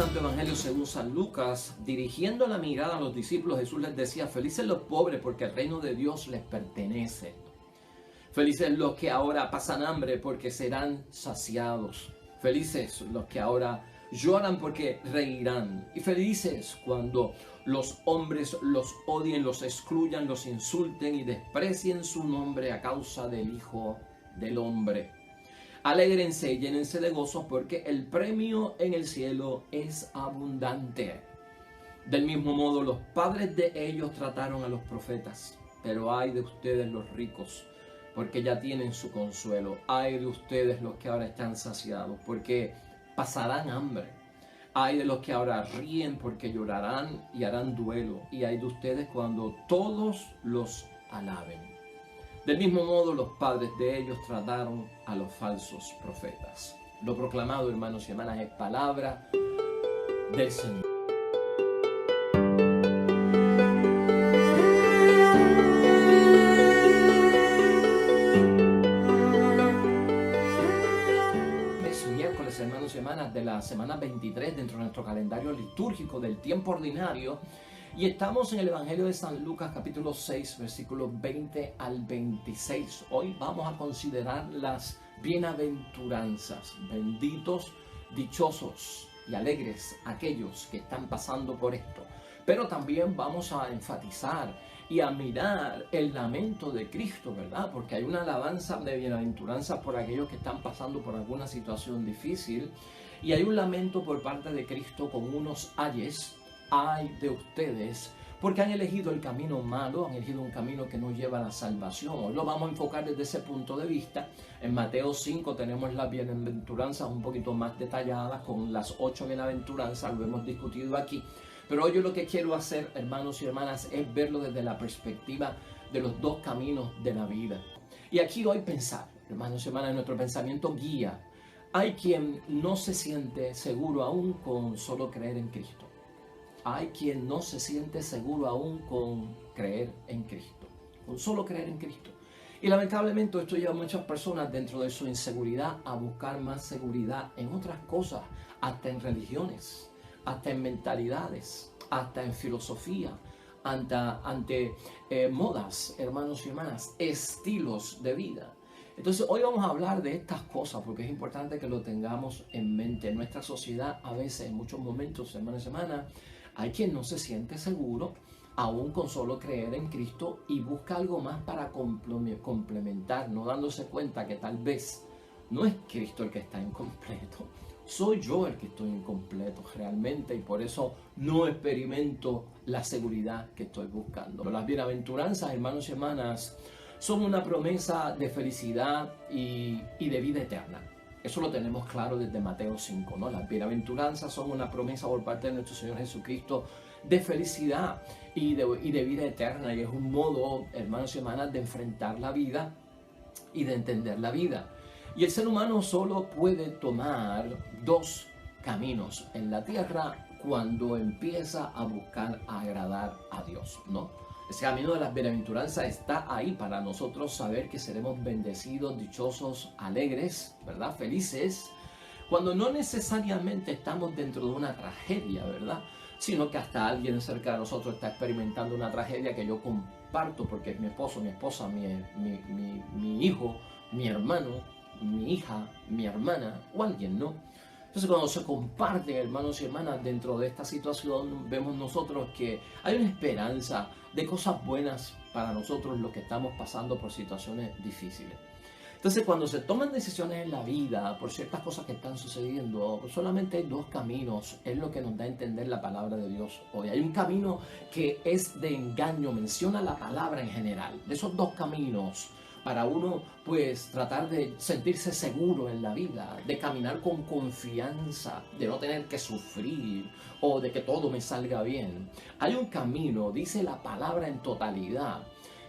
Santo Evangelio según San Lucas, dirigiendo la mirada a los discípulos, Jesús les decía: felices los pobres porque el reino de Dios les pertenece. Felices los que ahora pasan hambre porque serán saciados. Felices los que ahora lloran porque reirán. Y felices cuando los hombres los odien, los excluyan, los insulten y desprecien su nombre a causa del Hijo del Hombre. Alégrense y llénense de gozo porque el premio en el cielo es abundante. Del mismo modo, los padres de ellos trataron a los profetas. Pero ay de ustedes los ricos, porque ya tienen su consuelo. Ay de ustedes los que ahora están saciados, porque pasarán hambre. Ay de los que ahora ríen, porque llorarán y harán duelo. Y ay de ustedes cuando todos los alaben. Del mismo modo, los padres de ellos trataron a los falsos profetas. Lo proclamado, hermanos y hermanas, es palabra del Señor. Es miércoles, hermanos y hermanas, de la semana 23 dentro de nuestro calendario litúrgico del tiempo ordinario. Y estamos en el Evangelio de San Lucas, capítulo 6, versículos 20 al 26. Hoy vamos a considerar las bienaventuranzas. Benditos, dichosos y alegres aquellos que están pasando por esto. Pero también vamos a enfatizar y a mirar el lamento de Cristo, ¿verdad? Porque hay una alabanza de bienaventuranza por aquellos que están pasando por alguna situación difícil. Y hay un lamento por parte de Cristo con unos ayes. Ay de ustedes, porque han elegido el camino malo, han elegido un camino que no lleva a la salvación. Hoy lo vamos a enfocar desde ese punto de vista. En Mateo 5 tenemos las bienaventuranzas un poquito más detalladas, con las 8 bienaventuranzas, lo hemos discutido aquí. Pero hoy yo lo que quiero hacer, hermanos y hermanas, es verlo desde la perspectiva de los dos caminos de la vida. Y aquí hoy pensar, hermanos y hermanas, nuestro pensamiento guía. Hay quien no se siente seguro aún con solo creer en Cristo. Hay quien no se siente seguro aún con creer en Cristo, con solo creer en Cristo. Y lamentablemente esto lleva a muchas personas dentro de su inseguridad a buscar más seguridad en otras cosas, hasta en religiones, hasta en mentalidades, hasta en filosofía, ante modas, hermanos y hermanas, estilos de vida. Entonces hoy vamos a hablar de estas cosas porque es importante que lo tengamos en mente. En nuestra sociedad a veces, en muchos momentos, hermanos y hermanas, hay quien no se siente seguro aún con solo creer en Cristo y busca algo más para complementar, no dándose cuenta que tal vez no es Cristo el que está incompleto, soy yo el que estoy incompleto realmente y por eso no experimento la seguridad que estoy buscando. Las bienaventuranzas, hermanos y hermanas, son una promesa de felicidad y de vida eterna. Eso lo tenemos claro desde Mateo 5, ¿no? Las bienaventuranzas son una promesa por parte de nuestro Señor Jesucristo de felicidad y de vida eterna. Y es un modo, hermanos y hermanas, de enfrentar la vida y de entender la vida. Y el ser humano solo puede tomar dos caminos en la tierra cuando empieza a buscar agradar a Dios, ¿no? Ese camino de las bienaventuranzas está ahí para nosotros saber que seremos bendecidos, dichosos, alegres, ¿verdad? Felices, cuando no necesariamente estamos dentro de una tragedia, ¿verdad? Sino que hasta alguien cerca de nosotros está experimentando una tragedia que yo comparto porque es mi esposo, mi esposa, mi hijo, mi hermano, mi hija, mi hermana o alguien, ¿no? Entonces cuando se comparten, hermanos y hermanas, dentro de esta situación, vemos nosotros que hay una esperanza de cosas buenas para nosotros los que estamos pasando por situaciones difíciles. Entonces cuando se toman decisiones en la vida por ciertas cosas que están sucediendo, solamente hay dos caminos, es lo que nos da a entender la palabra de Dios hoy. Hay un camino que es de engaño, menciona la palabra en general. De esos dos caminos, para uno pues tratar de sentirse seguro en la vida, de caminar con confianza, de no tener que sufrir o de que todo me salga bien. Hay un camino, dice la palabra en totalidad,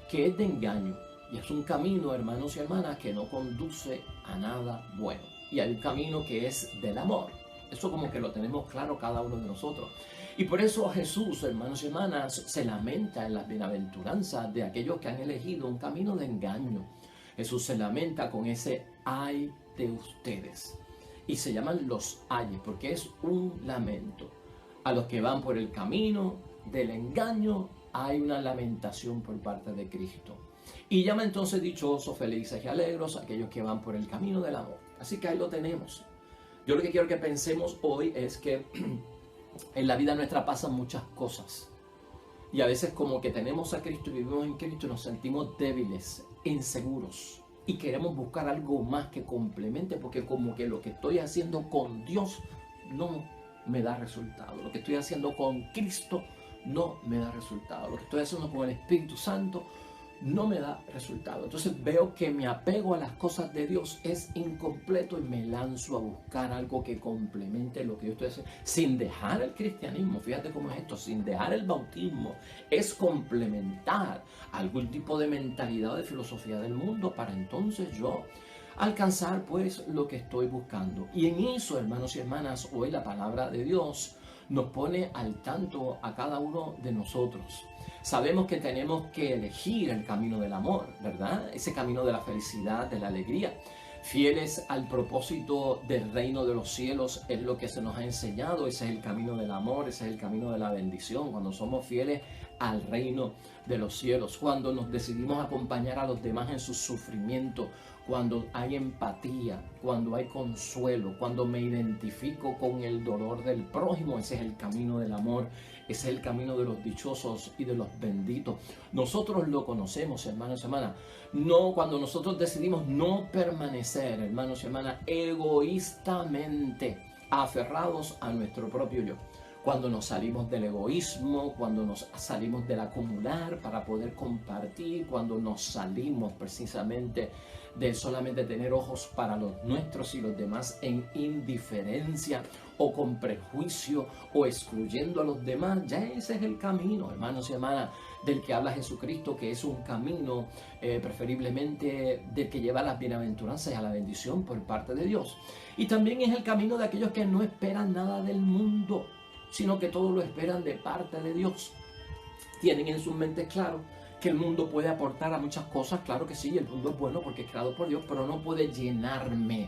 que es de engaño. Y es un camino, hermanos y hermanas, que no conduce a nada bueno. Y hay un camino que es del amor. Eso como que lo tenemos claro cada uno de nosotros. Y por eso Jesús, hermanos y hermanas, se lamenta en las bienaventuranzas de aquellos que han elegido un camino de engaño. Jesús se lamenta con ese ay de ustedes. y se llaman los ayes, porque es un lamento. A los que van por el camino del engaño hay una lamentación por parte de Cristo. Y llama entonces dichosos, felices y alegres aquellos que van por el camino del amor. Así que ahí lo tenemos. Yo lo que quiero que pensemos hoy es que en la vida nuestra pasan muchas cosas. Y a veces como que tenemos a Cristo y vivimos en Cristo, nos sentimos débiles, inseguros. Y queremos buscar algo más que complemente, porque como que lo que estoy haciendo con Dios no me da resultado. Lo que estoy haciendo con Cristo no me da resultado. Lo que estoy haciendo con el Espíritu Santo no me da resultado. Entonces veo que mi apego a las cosas de Dios es incompleto y me lanzo a buscar algo que complemente lo que yo estoy haciendo, sin dejar el cristianismo. Fíjate cómo es esto, sin dejar el bautismo, es complementar algún tipo de mentalidad o de filosofía del mundo para entonces yo alcanzar pues lo que estoy buscando. Y en eso, hermanos y hermanas, hoy la palabra de Dios nos pone al tanto a cada uno de nosotros. Sabemos que tenemos que elegir el camino del amor, ¿verdad? Ese camino de la felicidad, de la alegría. Fieles al propósito del reino de los cielos es lo que se nos ha enseñado. Ese es el camino del amor, ese es el camino de la bendición. Cuando somos fieles al reino de los cielos, cuando nos decidimos acompañar a los demás en su sufrimiento, cuando hay empatía, cuando hay consuelo, cuando me identifico con el dolor del prójimo, ese es el camino del amor, ese es el camino de los dichosos y de los benditos. Nosotros lo conocemos, hermanos y hermanas. No, cuando nosotros decidimos no permanecer, hermanos y hermanas, egoístamente aferrados a nuestro propio yo. Cuando nos salimos del egoísmo, cuando nos salimos del acumular para poder compartir, cuando nos salimos precisamente de solamente tener ojos para los nuestros y los demás en indiferencia o con prejuicio o excluyendo a los demás, ya ese es el camino, hermanos y hermanas, del que habla Jesucristo, que es un camino preferiblemente del que lleva las bienaventuranzas y a la bendición por parte de Dios. Y también es el camino de aquellos que no esperan nada del mundo, sino que todo lo esperan de parte de Dios. Tienen en sus mentes claro que el mundo puede aportar a muchas cosas, claro que sí, el mundo es bueno porque es creado por Dios, pero no puede llenarme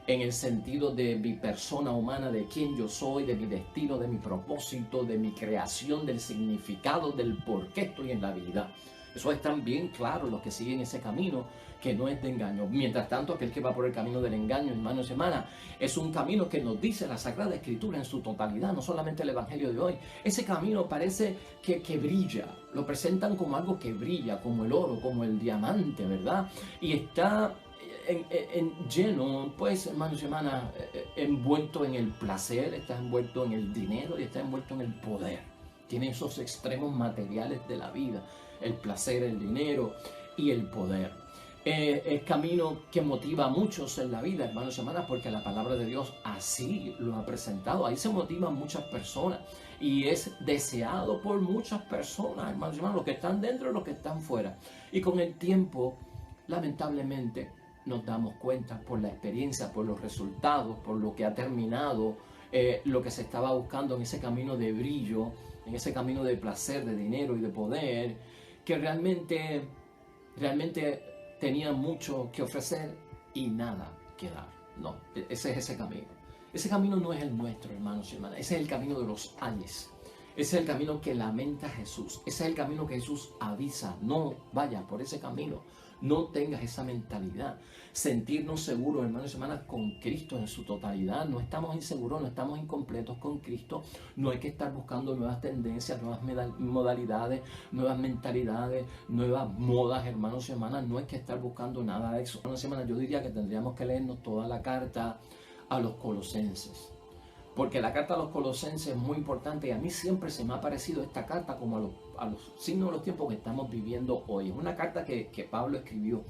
en el sentido de mi persona humana, de quién yo soy, de mi destino, de mi propósito, de mi creación, del significado, del por qué estoy en la vida. Eso están bien claros los que siguen ese camino, que no es de engaño. Mientras tanto, aquel que va por el camino del engaño, hermanos y hermanas, es un camino que nos dice la Sagrada Escritura en su totalidad, no solamente el Evangelio de hoy. Ese camino parece que brilla, lo presentan como algo que brilla, como el oro, como el diamante, ¿verdad? Y está lleno, pues, hermanos y hermanas, envuelto en el placer, está envuelto en el dinero y está envuelto en el poder. Tiene esos extremos materiales de la vida, el placer, el dinero y el poder. El camino que motiva a muchos en la vida, hermanos y hermanas, porque la palabra de Dios así lo ha presentado. Ahí se motivan muchas personas y es deseado por muchas personas, hermanos y hermanas, los que están dentro y los que están fuera. Y con el tiempo, lamentablemente, nos damos cuenta por la experiencia, por los resultados, por lo que ha terminado, lo que se estaba buscando en ese camino de brillo, en ese camino de placer, de dinero y de poder, que realmente tenía mucho que ofrecer y nada que dar. No, ese es ese camino. Ese camino no es el nuestro, hermanos y hermanas. Ese es el camino de los ayes. Ese es el camino que lamenta Jesús. Ese es el camino que Jesús avisa. No vayas por ese camino. No tengas esa mentalidad. Sentirnos seguros, hermanos y hermanas, con Cristo en su totalidad. No estamos inseguros, no estamos incompletos con Cristo. No hay que estar buscando nuevas tendencias, nuevas modalidades, nuevas mentalidades, nuevas modas, hermanos y hermanas. No hay que estar buscando nada de eso. Hermanos y hermanas, yo diría que tendríamos que leernos toda la carta a los Colosenses. Porque la carta a los Colosenses es muy importante y a mí siempre se me ha parecido esta carta como a los signos de los tiempos que estamos viviendo hoy. Es una carta que Pablo escribió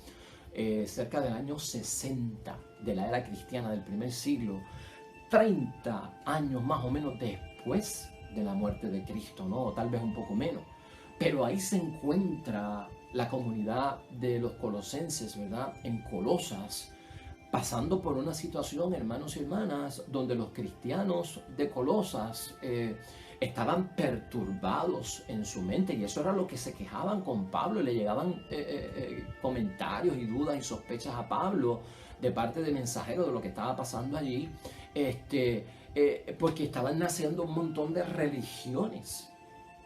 cerca del año 60 de la era cristiana del primer siglo, 30 años más o menos después de la muerte de Cristo, ¿no? O tal vez un poco menos. Pero ahí se encuentra la comunidad de los colosenses, ¿verdad? En Colosas, pasando por una situación, hermanos y hermanas, donde los cristianos de Colosas estaban perturbados en su mente, y eso era lo que se quejaban con Pablo, y le llegaban comentarios y dudas y sospechas a Pablo de parte de mensajeros de lo que estaba pasando allí, porque estaban naciendo un montón de religiones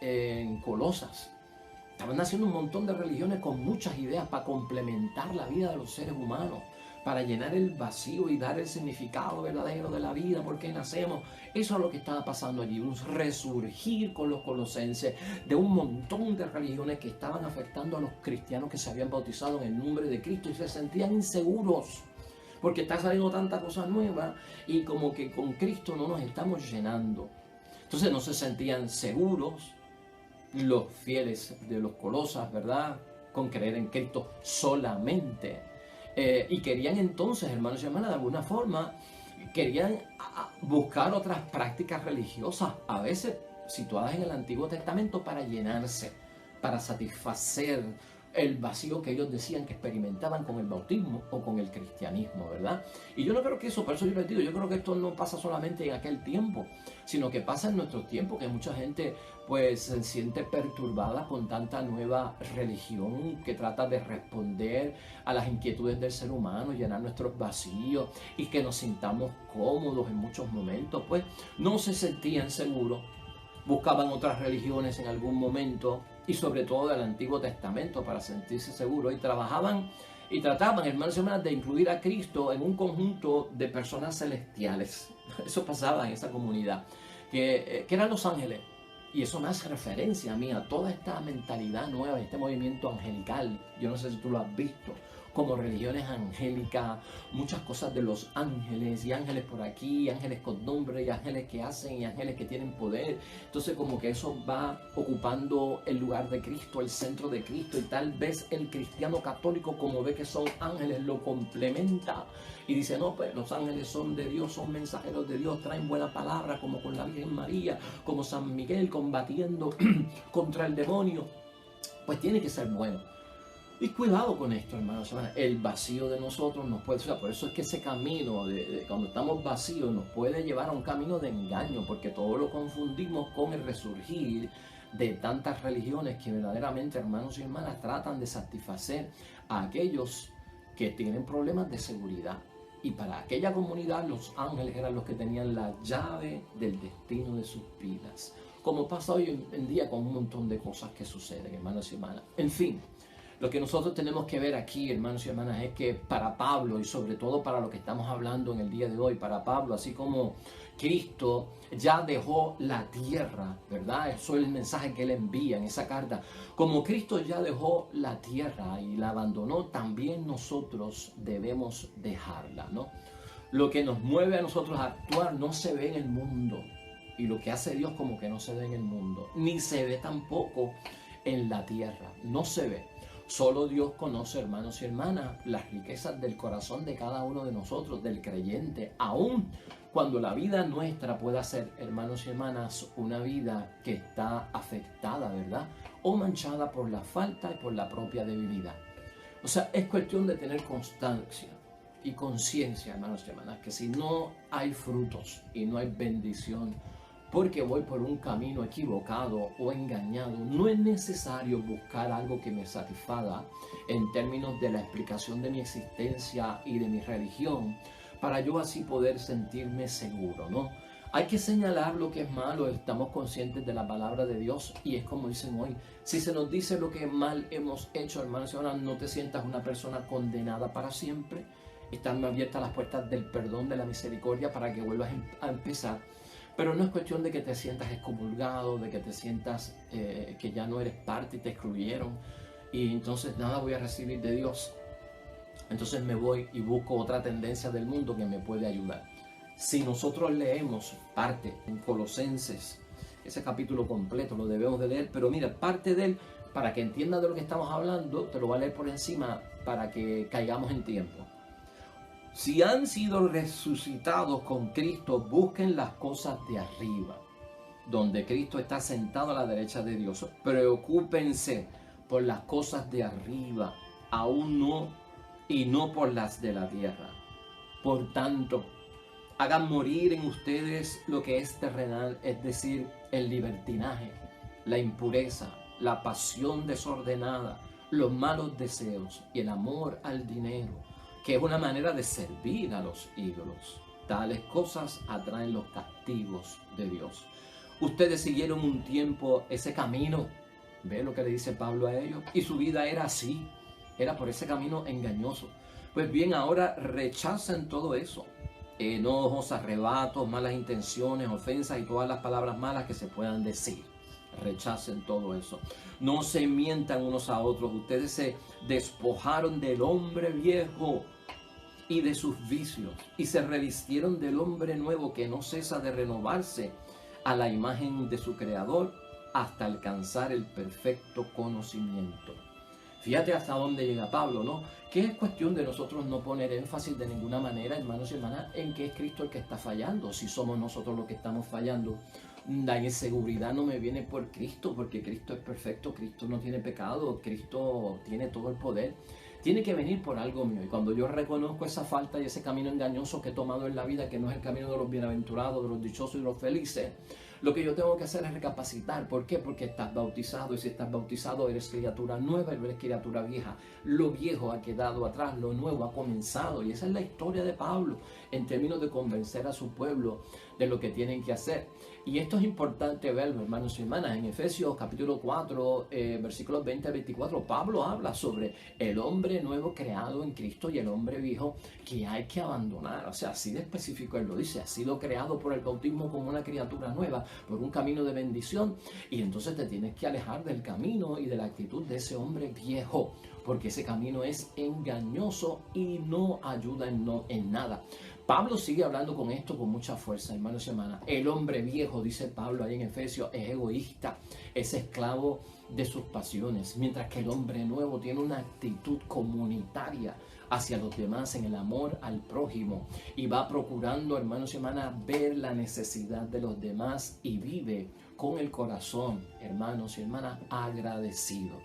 en Colosas. Estaban naciendo un montón de religiones con muchas ideas para complementar la vida de los seres humanos, para llenar el vacío y dar el significado verdadero de la vida, porque nacemos. Eso es lo que estaba pasando allí, un resurgir con los colosenses de un montón de religiones que estaban afectando a los cristianos que se habían bautizado en el nombre de Cristo y se sentían inseguros, porque está saliendo tanta cosa nueva y como que con Cristo no nos estamos llenando. Entonces no se sentían seguros los fieles de los Colosas, ¿verdad? Con creer en Cristo solamente. Y querían entonces, hermanos y hermanas, de alguna forma, querían buscar otras prácticas religiosas, a veces situadas en el Antiguo Testamento, para llenarse, para satisfacer el vacío que ellos decían que experimentaban con el bautismo o con el cristianismo, ¿verdad? Y yo no creo que eso, por eso yo les digo, yo creo que esto no pasa solamente en aquel tiempo, sino que pasa en nuestro tiempo, que mucha gente pues se siente perturbada con tanta nueva religión que trata de responder a las inquietudes del ser humano, llenar nuestros vacíos y que nos sintamos cómodos en muchos momentos. Pues no se sentían seguros, buscaban otras religiones en algún momento y sobre todo del Antiguo Testamento para sentirse seguros, y trabajaban y trataban, hermanos y hermanas, de incluir a Cristo en un conjunto de personas celestiales. Eso pasaba en esa comunidad, que eran los ángeles. Y eso me hace referencia a mí, a toda esta mentalidad nueva, este movimiento angelical. Yo no sé si tú lo has visto, como religiones angélicas, muchas cosas de los ángeles, y ángeles por aquí, ángeles con nombre, y ángeles que hacen, y ángeles que tienen poder. Entonces como que eso va ocupando el lugar de Cristo, el centro de Cristo, y tal vez el cristiano católico, como ve que son ángeles, lo complementa y dice, no, pues los ángeles son de Dios, son mensajeros de Dios, traen buena palabra, como con la Virgen María, como San Miguel combatiendo contra el demonio. Pues tiene que ser bueno. Y cuidado con esto, hermanos. El vacío de nosotros nos puede... O sea, por eso es que ese camino, cuando estamos vacíos, nos puede llevar a un camino de engaño, porque todo lo confundimos con el resurgir de tantas religiones que verdaderamente, hermanos y hermanas, tratan de satisfacer a aquellos que tienen problemas de seguridad. Y para aquella comunidad los ángeles eran los que tenían la llave del destino de sus vidas. Como pasa hoy en día con un montón de cosas que suceden, hermanos y hermanas. En fin, lo que nosotros tenemos que ver aquí, hermanos y hermanas, es que para Pablo, y sobre todo para lo que estamos hablando en el día de hoy, para Pablo, así como Cristo ya dejó la tierra, ¿verdad? Eso es el mensaje que él envía en esa carta. Como Cristo ya dejó la tierra y la abandonó, también nosotros debemos dejarla, ¿no? Lo que nos mueve a nosotros a actuar no se ve en el mundo, y lo que hace Dios como que no se ve en el mundo, ni se ve tampoco en la tierra, no se ve. Solo Dios conoce, hermanos y hermanas, las riquezas del corazón de cada uno de nosotros, del creyente, aún cuando la vida nuestra pueda ser, hermanos y hermanas, una vida que está afectada, ¿verdad? O manchada por la falta y por la propia debilidad. O sea, es cuestión de tener constancia y conciencia, hermanos y hermanas, que si no hay frutos y no hay bendición, porque voy por un camino equivocado o engañado, no es necesario buscar algo que me satisfaga en términos de la explicación de mi existencia y de mi religión, para yo así poder sentirme seguro, ¿no? Hay que señalar lo que es malo, estamos conscientes de la palabra de Dios, y es como dicen hoy, si se nos dice lo que mal hemos hecho, hermanos y hermanas, no te sientas una persona condenada para siempre. Están abiertas las puertas del perdón, de la misericordia, para que vuelvas a empezar. Pero no es cuestión de que te sientas excomulgado, de que te sientas que ya no eres parte y te excluyeron, y entonces nada voy a recibir de Dios. Entonces me voy y busco otra tendencia del mundo que me puede ayudar. Si nosotros leemos parte en Colosenses, ese capítulo completo lo debemos de leer, pero mira, parte de él, para que entiendas de lo que estamos hablando, te lo voy a leer por encima para que caigamos en tiempo. Si han sido resucitados con Cristo, busquen las cosas de arriba, donde Cristo está sentado a la derecha de Dios. Preocúpense por las cosas de arriba, aún no, y no por las de la tierra. Por tanto, hagan morir en ustedes lo que es terrenal, es decir, el libertinaje, la impureza, la pasión desordenada, los malos deseos y el amor al dinero, que es una manera de servir a los ídolos. Tales cosas atraen los castigos de Dios. Ustedes siguieron un tiempo ese camino. ¿Ve lo que le dice Pablo a ellos? Y su vida era así. Era por ese camino engañoso. Pues bien, ahora rechacen todo eso. Enojos, arrebatos, malas intenciones, ofensas y todas las palabras malas que se puedan decir. Rechacen todo eso. No se mientan unos a otros. Ustedes se despojaron del hombre viejo y de sus vicios y se revistieron del hombre nuevo que no cesa de renovarse a la imagen de su creador hasta alcanzar el perfecto conocimiento. Fíjate hasta dónde llega Pablo, ¿no? Que es cuestión de nosotros no poner énfasis de ninguna manera, hermanos y hermanas, en que es Cristo el que está fallando. Si somos nosotros los que estamos fallando, la inseguridad no me viene por Cristo, porque Cristo es perfecto, Cristo no tiene pecado, Cristo tiene todo el poder. Tiene que venir por algo mío. Y cuando yo reconozco esa falta y ese camino engañoso que he tomado en la vida, que no es el camino de los bienaventurados, de los dichosos y de los felices, lo que yo tengo que hacer es recapacitar. ¿Por qué? Porque estás bautizado, y si estás bautizado eres criatura nueva, eres criatura vieja. Lo viejo ha quedado atrás, lo nuevo ha comenzado. Y esa es la historia de Pablo en términos de convencer a su pueblo de lo que tienen que hacer. Y esto es importante verlo, hermanos y hermanas. En Efesios capítulo 4, versículos 20 a 24, Pablo habla sobre el hombre nuevo creado en Cristo y el hombre viejo que hay que abandonar. O sea, así de específico él lo dice. Ha sido creado por el bautismo como una criatura nueva, por un camino de bendición. Y entonces te tienes que alejar del camino y de la actitud de ese hombre viejo, porque ese camino es engañoso y no ayuda en nada. Pablo sigue hablando con esto con mucha fuerza, hermanos y hermanas. El hombre viejo, dice Pablo ahí en Efesios, es egoísta, es esclavo de sus pasiones, mientras que el hombre nuevo tiene una actitud comunitaria hacia los demás en el amor al prójimo y va procurando, hermanos y hermanas, ver la necesidad de los demás y vive con el corazón, hermanos y hermanas, agradecido.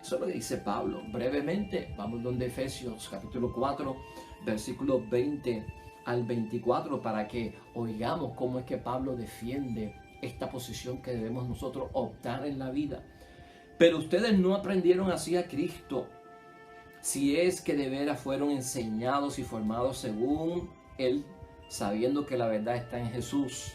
Eso es lo que dice Pablo. Brevemente, vamos donde Efesios capítulo 4, versículos 20 al 24, para que oigamos cómo es que Pablo defiende esta posición que debemos nosotros optar en la vida. Pero ustedes no aprendieron así a Cristo, si es que de veras fueron enseñados y formados según Él, sabiendo que la verdad está en Jesús.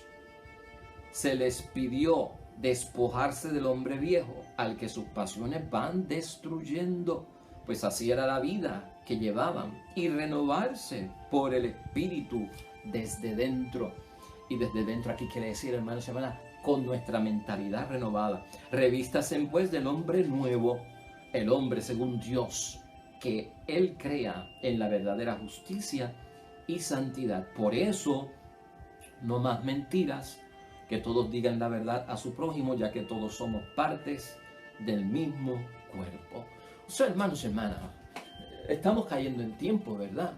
Se les pidió despojarse del hombre viejo, al que sus pasiones van destruyendo, pues así era la vida que llevaban, y renovarse por el Espíritu desde dentro. Y desde dentro aquí quiere decir, hermanos y hermanas, con nuestra mentalidad renovada. Revístasen pues del hombre nuevo, el hombre según Dios, que Él crea en la verdadera justicia y santidad. Por eso, no más mentiras, que todos digan la verdad a su prójimo, ya que todos somos partes del mismo cuerpo. O sea, hermanos y hermanas, estamos cayendo en tiempo, ¿verdad?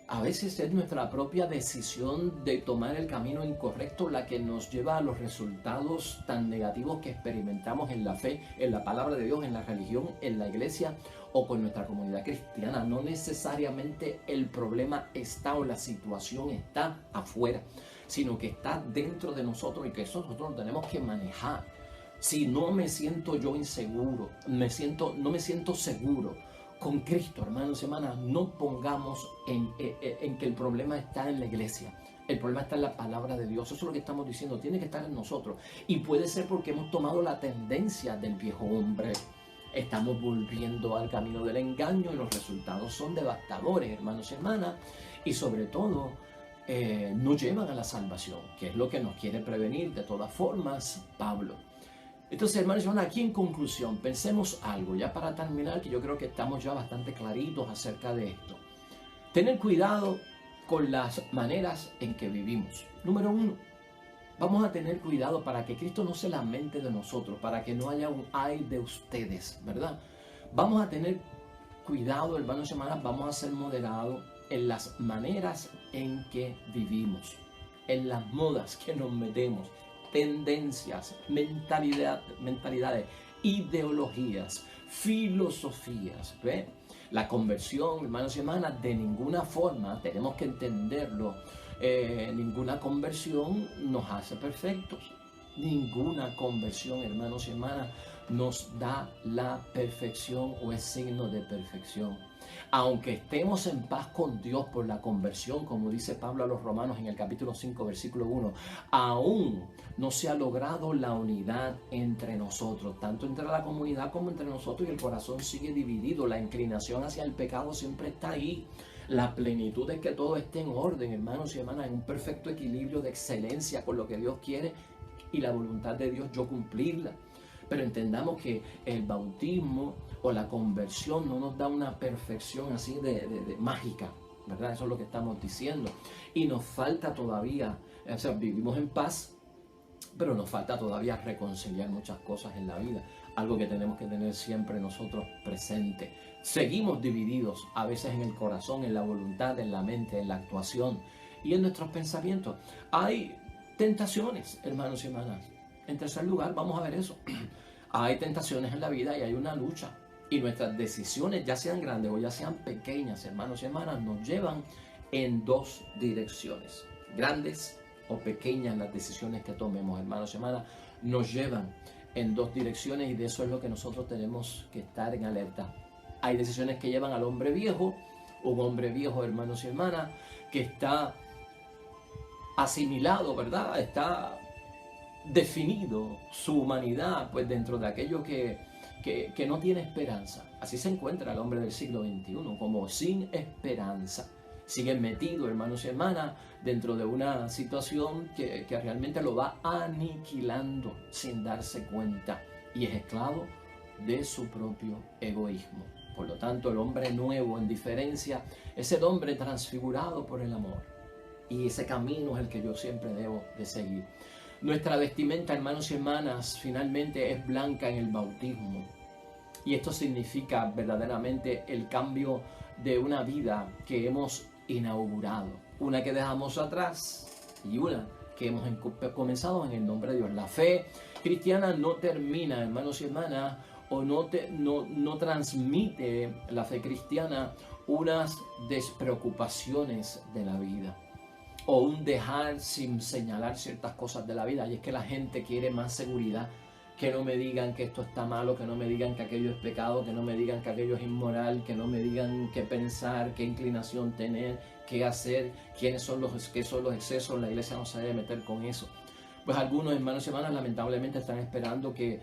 A veces es nuestra propia decisión de tomar el camino incorrecto la que nos lleva a los resultados tan negativos que experimentamos en la fe, en la palabra de Dios, en la religión, en la iglesia o con nuestra comunidad cristiana. No necesariamente el problema está o la situación está afuera, sino que está dentro de nosotros y que eso nosotros lo tenemos que manejar. Si no me siento yo inseguro, no me siento seguro con Cristo, hermanos y hermanas, no pongamos en que el problema está en la iglesia. El problema está en la palabra de Dios. Eso es lo que estamos diciendo. Tiene que estar en nosotros. Y puede ser porque hemos tomado la tendencia del viejo hombre. Estamos volviendo al camino del engaño y los resultados son devastadores, hermanos y hermanas. Y sobre todo, no llevan a la salvación, que es lo que nos quiere prevenir de todas formas Pablo. Entonces, hermanos y hermanas, aquí en conclusión, pensemos algo, ya para terminar, que yo creo que estamos ya bastante claritos acerca de esto. Tener cuidado con las maneras en que vivimos. Número 1, vamos a tener cuidado para que Cristo no se lamente de nosotros, para que no haya un ay de ustedes, ¿verdad? Vamos a tener cuidado, hermanos y hermanas, vamos a ser moderados en las maneras en que vivimos, en las modas que nos metemos, tendencias, mentalidades, ideologías, filosofías. ¿Ve? La conversión, hermanos y hermanas, de ninguna forma, tenemos que entenderlo, ninguna conversión nos hace perfectos. Ninguna conversión, hermanos y hermanas, nos da la perfección o es signo de perfección. Aunque estemos en paz con Dios por la conversión, como dice Pablo a los Romanos en el capítulo 5, versículo 1, aún no se ha logrado la unidad entre nosotros, tanto entre la comunidad como entre nosotros, y el corazón sigue dividido. La inclinación hacia el pecado siempre está ahí. La plenitud es que todo esté en orden, hermanos y hermanas, en un perfecto equilibrio de excelencia con lo que Dios quiere y la voluntad de Dios, yo cumplirla. Pero entendamos que el bautismo o la conversión no nos da una perfección así de mágica, ¿verdad? Eso es lo que estamos diciendo. Y nos falta todavía, o sea, vivimos en paz, pero nos falta todavía reconciliar muchas cosas en la vida. Algo que tenemos que tener siempre nosotros presente. Seguimos divididos a veces en el corazón, en la voluntad, en la mente, en la actuación y en nuestros pensamientos. Hay tentaciones, hermanos y hermanas. En tercer lugar, vamos a ver eso. Hay tentaciones en la vida y hay una lucha. Y nuestras decisiones, ya sean grandes o ya sean pequeñas, hermanos y hermanas, nos llevan en dos direcciones. Grandes o pequeñas las decisiones que tomemos, hermanos y hermanas, nos llevan en dos direcciones, y de eso es lo que nosotros tenemos que estar en alerta. Hay decisiones que llevan al hombre viejo, un hombre viejo, hermanos y hermanas, que está asimilado, ¿verdad? Está definido su humanidad pues dentro de aquello que no tiene esperanza. Así se encuentra el hombre del siglo XXI, como sin esperanza. Sigue metido, hermanos y hermanas, dentro de una situación que realmente lo va aniquilando sin darse cuenta, y es esclavo de su propio egoísmo. Por lo tanto, el hombre nuevo, en diferencia, es el hombre transfigurado por el amor. Y ese camino es el que yo siempre debo de seguir. Nuestra vestimenta, hermanos y hermanas, finalmente es blanca en el bautismo. Y esto significa verdaderamente el cambio de una vida que hemos inaugurado. Una que dejamos atrás y una que hemos comenzado en el nombre de Dios. La fe cristiana no termina, hermanos y hermanas, o no transmite la fe cristiana unas despreocupaciones de la vida, o un dejar sin señalar ciertas cosas de la vida. Y es que la gente quiere más seguridad, que no me digan que esto está malo, que no me digan que aquello es pecado, que no me digan que aquello es inmoral, que no me digan qué pensar, qué inclinación tener, qué hacer, qué son los excesos. La iglesia no se debe meter con eso. Pues algunos hermanos y hermanas lamentablemente están esperando que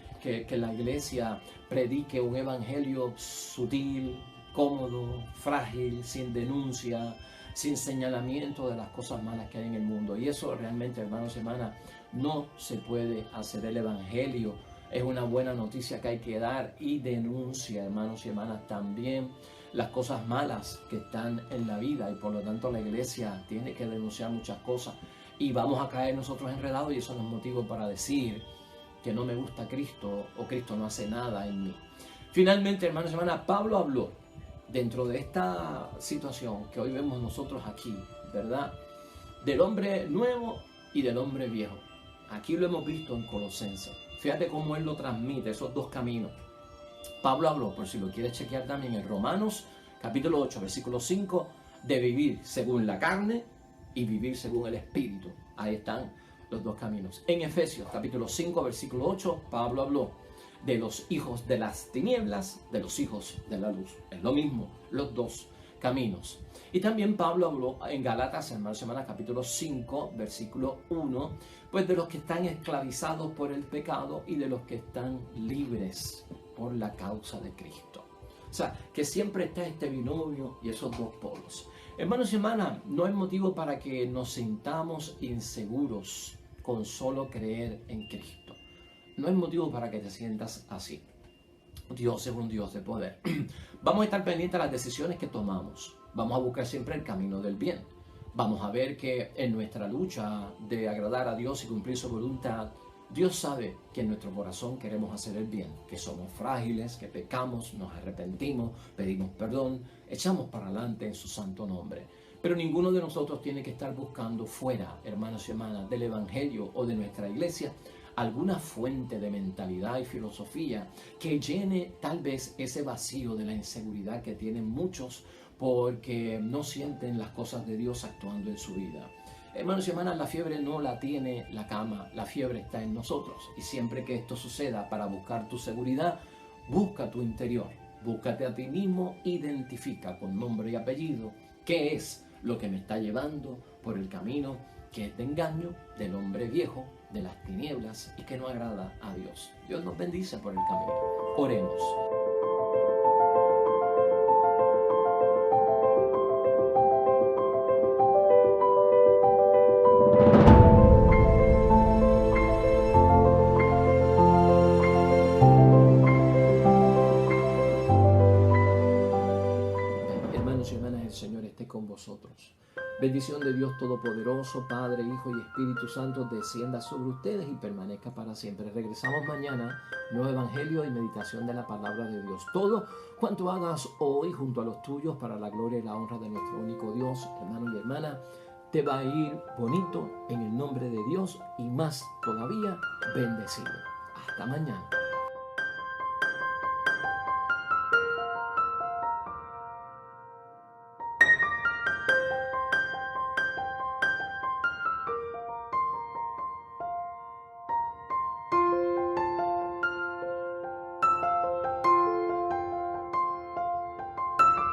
la iglesia predique un evangelio sutil, cómodo, frágil, sin denuncia, sin señalamiento de las cosas malas que hay en el mundo. Y eso realmente, hermanos y hermanas, no se puede hacer. El evangelio es una buena noticia que hay que dar y denuncia, hermanos y hermanas, también las cosas malas que están en la vida, y por lo tanto la iglesia tiene que denunciar muchas cosas, y vamos a caer nosotros enredados, y eso no es motivo para decir que no me gusta Cristo o Cristo no hace nada en mí. Finalmente, hermanos y hermanas, Pablo habló dentro de esta situación que hoy vemos nosotros aquí, ¿verdad?, del hombre nuevo y del hombre viejo. Aquí lo hemos visto en Colosenses. Fíjate cómo él lo transmite, esos dos caminos. Pablo habló, por si lo quieres chequear también, en Romanos capítulo 8, versículo 5, de vivir según la carne y vivir según el Espíritu. Ahí están los dos caminos. En Efesios capítulo 5, versículo 8, Pablo habló de los hijos de las tinieblas, de los hijos de la luz. Es lo mismo, los dos caminos. Y también Pablo habló en Gálatas, hermanos y hermanas, capítulo 5, versículo 1, pues de los que están esclavizados por el pecado y de los que están libres por la causa de Cristo. O sea, que siempre está este binomio y esos dos polos. Hermanos y hermanas, no hay motivo para que nos sintamos inseguros con solo creer en Cristo. No hay motivo para que te sientas así. Dios es un Dios de poder. Vamos a estar pendientes de las decisiones que tomamos. Vamos a buscar siempre el camino del bien. Vamos a ver que en nuestra lucha de agradar a Dios y cumplir su voluntad, Dios sabe que en nuestro corazón queremos hacer el bien, que somos frágiles, que pecamos, nos arrepentimos, pedimos perdón, echamos para adelante en su santo nombre. Pero ninguno de nosotros tiene que estar buscando fuera, hermanos y hermanas, del Evangelio o de nuestra iglesia, alguna fuente de mentalidad y filosofía que llene tal vez ese vacío de la inseguridad que tienen muchos porque no sienten las cosas de Dios actuando en su vida. Hermanos y hermanas, la fiebre no la tiene la cama, la fiebre está en nosotros. Y siempre que esto suceda, para buscar tu seguridad, busca tu interior, búscate a ti mismo, identifica con nombre y apellido qué es lo que me está llevando por el camino que es de engaño, del hombre viejo, de las tinieblas y que no agrada a Dios. Dios nos bendice por el camino. Oremos. Hermanos y hermanas, el Señor esté con vosotros. Bendición de Dios Todopoderoso, Padre, Hijo y Espíritu Santo, descienda sobre ustedes y permanezca para siempre. Regresamos mañana, nuevo Evangelio y meditación de la palabra de Dios. Todo cuanto hagas hoy junto a los tuyos para la gloria y la honra de nuestro único Dios, hermano y hermana, te va a ir bonito en el nombre de Dios y más todavía bendecido. Hasta mañana.